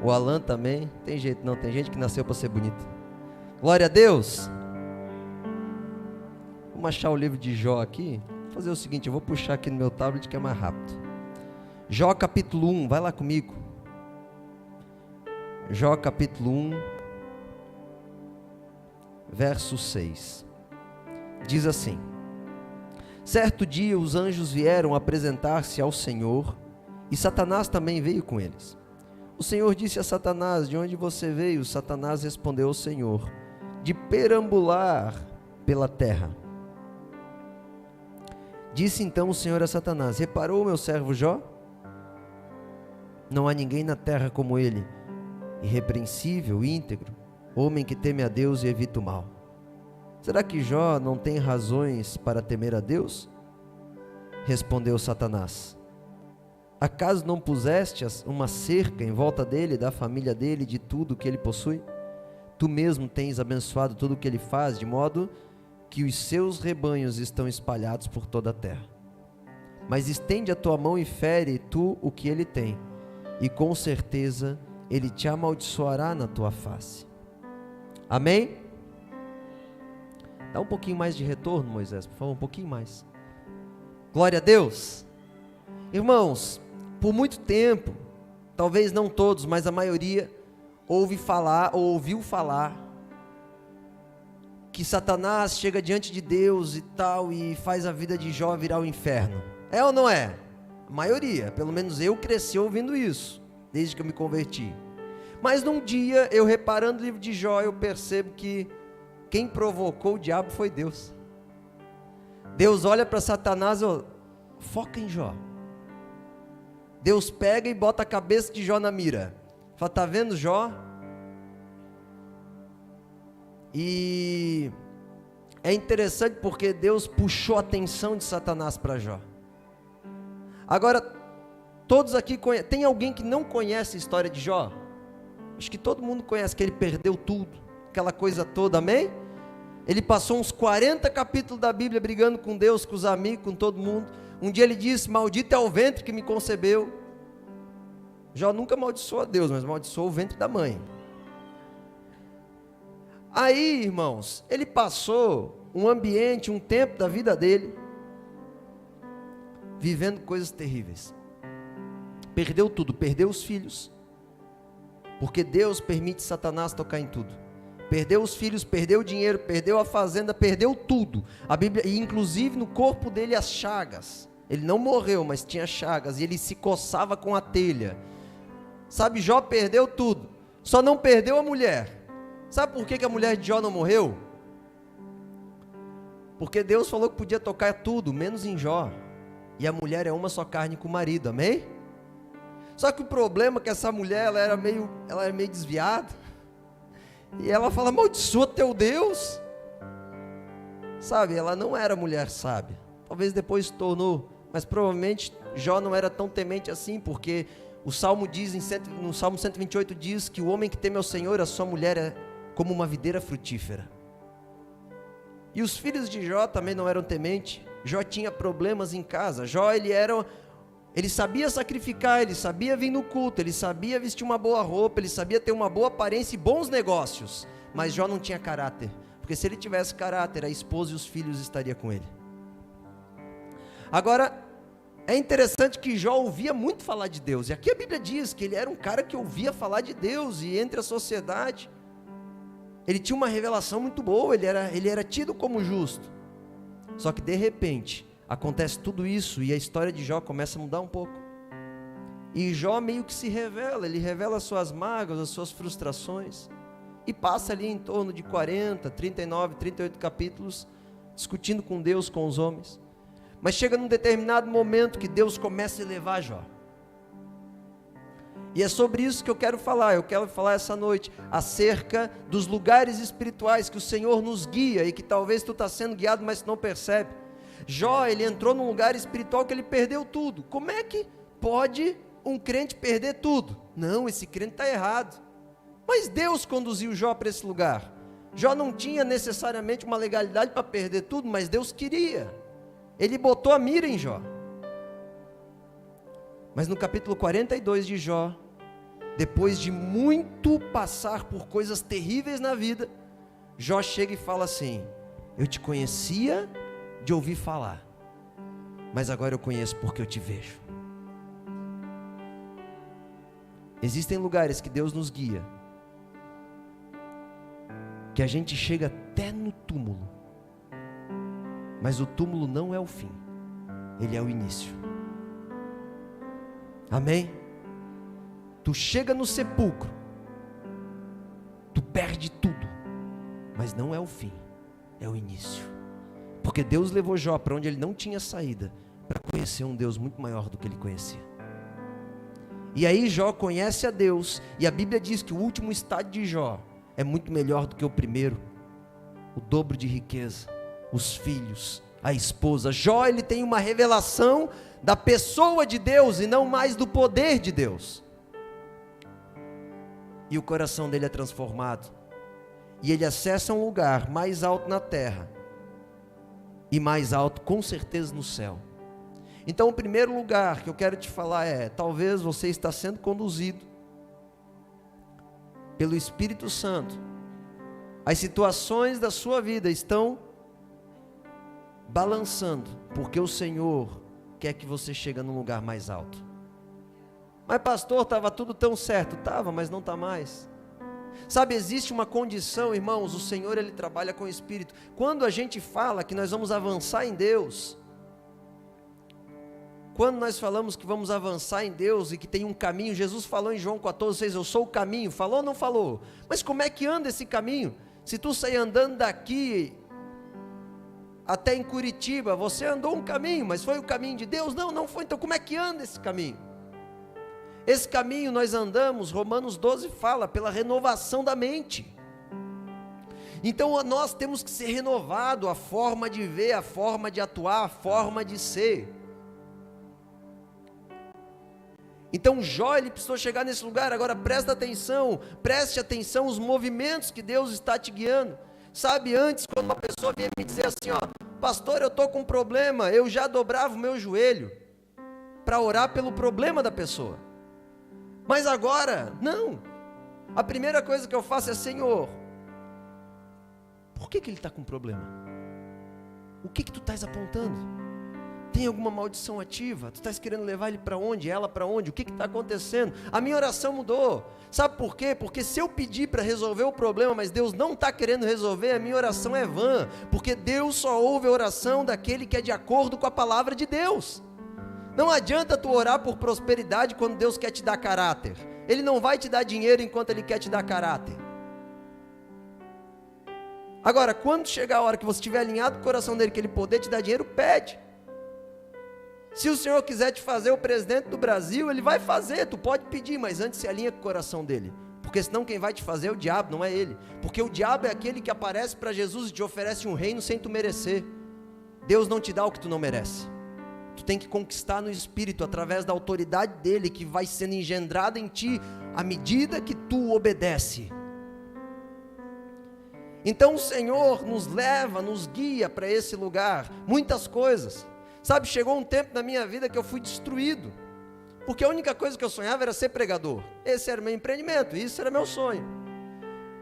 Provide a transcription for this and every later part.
O Alan também. Tem jeito não, tem gente que nasceu para ser bonita. Glória a Deus. Vamos achar o livro de Jó aqui. Vou fazer o seguinte, eu vou puxar aqui no meu tablet que é mais rápido. Jó capítulo 1, vai lá comigo. Jó capítulo 1, verso 6. Diz assim: certo dia os anjos vieram apresentar-se ao Senhor, e Satanás também veio com eles. O Senhor disse a Satanás: de onde você veio? Satanás respondeu ao Senhor: de perambular pela terra. Disse então o Senhor a Satanás: reparou meu servo Jó? Não há ninguém na terra como ele, irrepreensível, íntegro, homem que teme a Deus e evita o mal. Será que Jó não tem razões para temer a Deus? Respondeu Satanás: acaso não puseste uma cerca em volta dele, da família dele, de tudo que ele possui? Tu mesmo tens abençoado tudo o que ele faz, de modo que os seus rebanhos estão espalhados por toda a terra. Mas estende a tua mão e fere tu o que ele tem, e com certeza ele te amaldiçoará na tua face. Amém? Dá um pouquinho mais de retorno, Moisés, por favor, um pouquinho mais. Glória a Deus. Irmãos, por muito tempo, talvez não todos, mas a maioria ouviu falar que Satanás chega diante de Deus e tal, e faz a vida de Jó virar o inferno. É ou não é? A maioria, pelo menos eu cresci ouvindo isso, desde que eu me converti. Mas num dia, eu reparando no livro de Jó, eu percebo que quem provocou o diabo foi Deus. Deus olha para Satanás e foca em Jó. Deus pega e bota a cabeça de Jó na mira. Fala: tá vendo Jó? E é interessante porque Deus puxou a atenção de Satanás para Jó. Agora, todos aqui conhecem. Tem alguém que não conhece a história de Jó? Acho que todo mundo conhece que ele perdeu tudo, aquela coisa toda, amém? Ele passou uns 40 capítulos da Bíblia brigando com Deus, com os amigos, com todo mundo. Um dia ele disse: maldito é o ventre que me concebeu. Jó nunca amaldiçoou a Deus, mas amaldiçoou o ventre da mãe. Aí, irmãos, ele passou um ambiente, um tempo da vida dele, vivendo coisas terríveis. Perdeu tudo, perdeu os filhos, porque Deus permite Satanás tocar em tudo. Perdeu os filhos, perdeu o dinheiro, perdeu a fazenda, perdeu tudo. A Bíblia, e inclusive no corpo dele as chagas. Ele não morreu, mas tinha chagas, e ele se coçava com a telha. Sabe, Jó perdeu tudo, só não perdeu a mulher. Sabe por que a mulher de Jó não morreu? Porque Deus falou que podia tocar tudo, menos em Jó. E a mulher é uma só carne com o marido, amém? Só que o problema é que essa mulher, ela era meio desviada. E ela fala: amaldiçoa teu Deus. Sabe, ela não era mulher sábia. Talvez depois se tornou, mas provavelmente Jó não era tão temente assim, porque o Salmo diz, no Salmo 128 diz que o homem que teme ao Senhor, a sua mulher é como uma videira frutífera. E os filhos de Jó também não eram tementes. Jó tinha problemas em casa. Jó, ele sabia sacrificar, ele sabia vir no culto, ele sabia vestir uma boa roupa, ele sabia ter uma boa aparência e bons negócios, mas Jó não tinha caráter, porque se ele tivesse caráter, a esposa e os filhos estariam com ele. Agora, é interessante que Jó ouvia muito falar de Deus, e aqui a Bíblia diz que ele era um cara que ouvia falar de Deus, e entre a sociedade, ele tinha uma revelação muito boa, ele era tido como justo. Só que de repente, acontece tudo isso, e a história de Jó começa a mudar um pouco, e Jó meio que se revela, ele revela as suas mágoas, as suas frustrações, e passa ali em torno de 40, 39, 38 capítulos, discutindo com Deus, com os homens. Mas chega num determinado momento que Deus começa a elevar Jó. E é sobre isso que eu quero falar essa noite, acerca dos lugares espirituais que o Senhor nos guia, e que talvez tu está sendo guiado, mas tu não percebe. Jó, ele entrou num lugar espiritual que ele perdeu tudo. Como é que pode um crente perder tudo? Não, esse crente está errado. Mas Deus conduziu Jó para esse lugar. Jó não tinha necessariamente uma legalidade para perder tudo, mas Deus queria. Ele botou a mira em Jó. Mas no capítulo 42 de Jó, depois de muito passar por coisas terríveis na vida, Jó chega e fala assim: eu te conhecia de ouvir falar, mas agora eu conheço porque eu te vejo. Existem lugares que Deus nos guia, que a gente chega até no túmulo, mas o túmulo não é o fim, ele é o início. Amém? Tu chega no sepulcro, tu perde tudo, mas não é o fim, é o início. Porque Deus levou Jó para onde ele não tinha saída, para conhecer um Deus muito maior do que ele conhecia. E aí Jó conhece a Deus, e a Bíblia diz que o último estádio de Jó é muito melhor do que o primeiro. O dobro de riqueza, os filhos, a esposa. Jó, ele tem uma revelação da pessoa de Deus e não mais do poder de Deus. E o coração dele é transformado, e ele acessa um lugar mais alto na terra, e mais alto com certeza no céu. Então o primeiro lugar que eu quero te falar é: talvez você está sendo conduzido pelo Espírito Santo, as situações da sua vida estão balançando, porque o Senhor quer que você chegue num lugar mais alto. Mas pastor, estava tudo tão certo. Estava, mas não está mais. Sabe, existe uma condição, irmãos, o Senhor ele trabalha com o Espírito. Quando a gente fala que nós vamos avançar em Deus, quando nós falamos que vamos avançar em Deus e que tem um caminho, Jesus falou em João 14:6, eu sou o caminho, falou ou não falou? Mas como é que anda esse caminho? Se tu sair andando daqui até em Curitiba, você andou um caminho, mas foi o caminho de Deus? Não, não foi. Então como é que anda esse caminho? Esse caminho nós andamos, Romanos 12 fala, pela renovação da mente. Então nós temos que ser renovado, a forma de ver, a forma de atuar, a forma de ser. Então Jó, ele precisou chegar nesse lugar. Agora preste atenção os movimentos que Deus está te guiando. Sabe, antes quando uma pessoa vinha me dizer assim, ó, pastor, eu estou com um problema, eu já dobrava o meu joelho para orar pelo problema da pessoa. Mas agora, não. A primeira coisa que eu faço é: Senhor, por que ele está com problema? O que tu estás apontando? Tem alguma maldição ativa? Tu estás querendo levar ele para onde? Ela para onde? O que está acontecendo? A minha oração mudou. Sabe por quê? Porque se eu pedir para resolver o problema, mas Deus não está querendo resolver, a minha oração é vã. Porque Deus só ouve a oração daquele que é de acordo com a palavra de Deus. Não adianta tu orar por prosperidade quando Deus quer te dar caráter. Ele não vai te dar dinheiro enquanto Ele quer te dar caráter. Agora, quando chegar a hora que você estiver alinhado com o coração dele, que Ele poder te dar dinheiro, pede. Se o Senhor quiser te fazer o presidente do Brasil, Ele vai fazer, tu pode pedir, mas antes se alinha com o coração dele. Porque senão quem vai te fazer é o diabo, não é ele. Porque o diabo é aquele que aparece para Jesus e te oferece um reino sem tu merecer. Deus não te dá o que tu não merece. Tu tem que conquistar no Espírito, através da autoridade dele, que vai sendo engendrada em ti, à medida que tu obedece. Então o Senhor nos leva, nos guia para esse lugar, muitas coisas. Sabe, chegou um tempo na minha vida que eu fui destruído, porque a única coisa que eu sonhava era ser pregador. Esse era meu empreendimento, isso era meu sonho.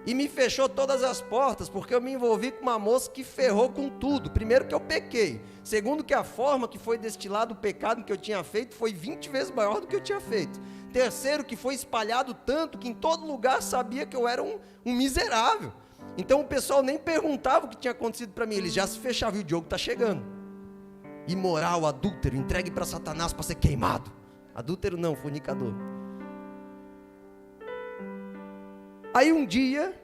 E me fechou todas as portas, porque eu me envolvi com uma moça que ferrou com tudo. Primeiro que eu pequei, segundo que a forma que foi destilado o pecado que eu tinha feito foi 20 vezes maior do que eu tinha feito. Terceiro que foi espalhado tanto que em todo lugar sabia que eu era um miserável. Então o pessoal nem perguntava o que tinha acontecido para mim, eles já se fechavam, e o Diogo está chegando. Imoral, adúltero, entregue para Satanás para ser queimado. Adúltero não, fornicador. Aí um dia,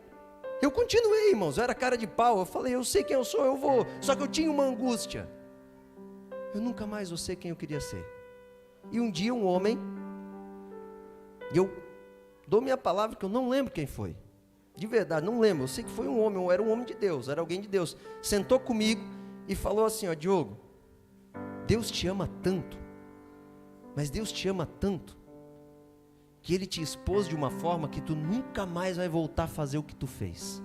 eu continuei, irmãos, eu era cara de pau, eu falei, eu sei quem eu sou, eu vou. Só que eu tinha uma angústia, eu nunca mais vou ser quem eu queria ser. E um dia um homem, e eu dou minha palavra que eu não lembro quem foi, de verdade, não lembro, eu sei que foi um homem, eu era um homem de Deus, era alguém de Deus, sentou comigo e falou assim, ó, Diogo, Deus te ama tanto, mas Deus te ama tanto, que Ele te expôs de uma forma que tu nunca mais vai voltar a fazer o que tu fez.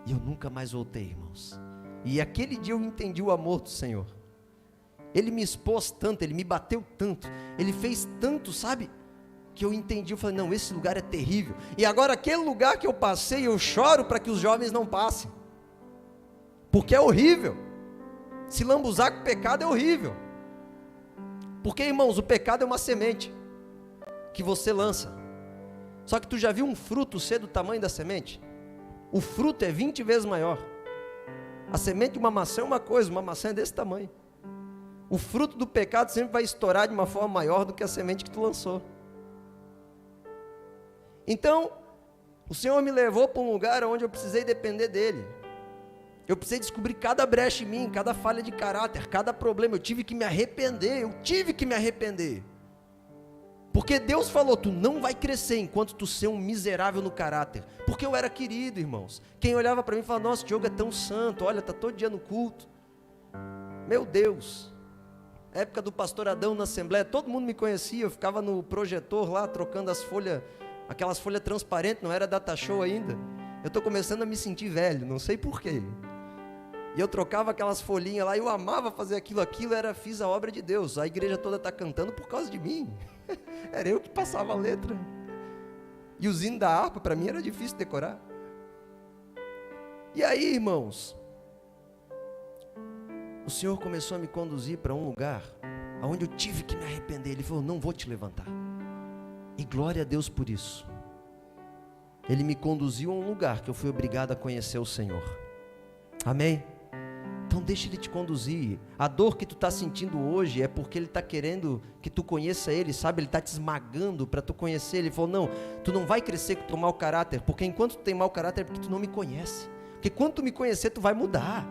E eu nunca mais voltei, irmãos. E aquele dia eu entendi o amor do Senhor. Ele me expôs tanto, Ele me bateu tanto, Ele fez tanto, sabe, que eu entendi, eu falei, não, esse lugar é terrível. E agora aquele lugar que eu passei, eu choro para que os jovens não passem. Porque é horrível. Se lambuzar com o pecado é horrível. Porque, irmãos, o pecado é uma semente que você lança. Só que tu já viu um fruto ser do tamanho da semente? O fruto é 20 vezes maior. A semente de uma maçã é uma coisa, uma maçã é desse tamanho. O fruto do pecado sempre vai estourar de uma forma maior do que a semente que tu lançou. Então, o Senhor me levou para um lugar onde eu precisei depender dEle. Eu precisei descobrir cada brecha em mim, cada falha de caráter, cada problema. Eu tive que me arrepender, Porque Deus falou, tu não vai crescer enquanto tu ser um miserável no caráter. Porque eu era querido, irmãos. Quem olhava para mim e falava, nossa, o Diogo é tão santo, olha, está todo dia no culto. Meu Deus. Época do pastor Adão na Assembleia, todo mundo me conhecia, eu ficava no projetor lá, trocando as folhas, aquelas folhas transparentes, não era data show ainda. Eu estou começando a me sentir velho, não sei porquê. E eu trocava aquelas folhinhas lá, eu amava fazer aquilo, fiz a obra de Deus. A igreja toda está cantando por causa de mim. Era eu que passava a letra. E o hino da harpa, para mim, era difícil decorar. E aí, irmãos, o Senhor começou a me conduzir para um lugar onde eu tive que me arrepender. Ele falou, não vou te levantar. E glória a Deus por isso. Ele me conduziu a um lugar que eu fui obrigado a conhecer o Senhor. Amém? Então deixa Ele te conduzir. A dor que tu está sentindo hoje é porque Ele está querendo que tu conheça Ele, sabe? Ele está te esmagando para tu conhecer Ele. Ele falou, não, tu não vai crescer com o teu mau caráter, porque enquanto tu tem mau caráter é porque tu não me conhece. Porque quando tu me conhecer, tu vai mudar.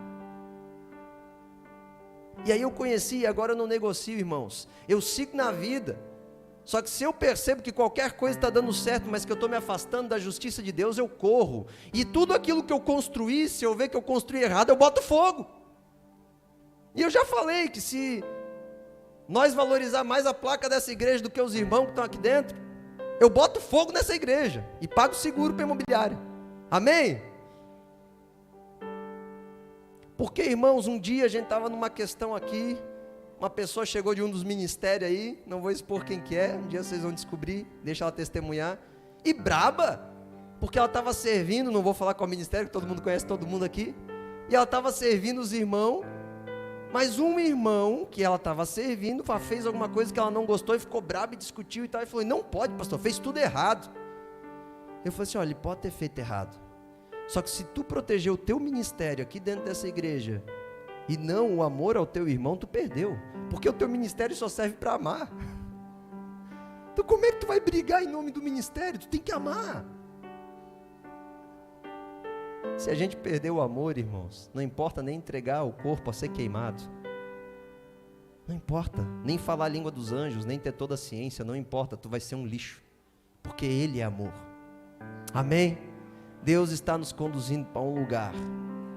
E aí eu conheci, e agora eu não negocio, irmãos. Eu sigo na vida. Só que se eu percebo que qualquer coisa está dando certo, mas que eu estou me afastando da justiça de Deus, eu corro. E tudo aquilo que eu construí, se eu ver que eu construí errado, eu boto fogo. E eu já falei que se nós valorizar mais a placa dessa igreja do que os irmãos que estão aqui dentro, eu boto fogo nessa igreja e pago seguro para a imobiliária. Amém? Porque, irmãos, um dia a gente estava numa questão aqui, uma pessoa chegou de um dos ministérios aí, não vou expor quem que é, um dia vocês vão descobrir, deixa ela testemunhar, e braba, porque ela estava servindo, não vou falar qual ministério, que todo mundo conhece todo mundo aqui, e ela estava servindo os irmãos, mas um irmão que ela estava servindo, fez alguma coisa que ela não gostou e ficou braba e discutiu e tal, e falou, não pode pastor, fez tudo errado. Eu falei assim, olha, ele pode ter feito errado, só que se tu proteger o teu ministério aqui dentro dessa igreja, e não o amor ao teu irmão, tu perdeu, porque o teu ministério só serve para amar. Então como é que tu vai brigar em nome do ministério? Tu tem que amar. Se a gente perder o amor, irmãos, não importa nem entregar o corpo a ser queimado, não importa, nem falar a língua dos anjos, nem ter toda a ciência, não importa, tu vai ser um lixo, porque Ele é amor. Amém? Deus está nos conduzindo para um lugar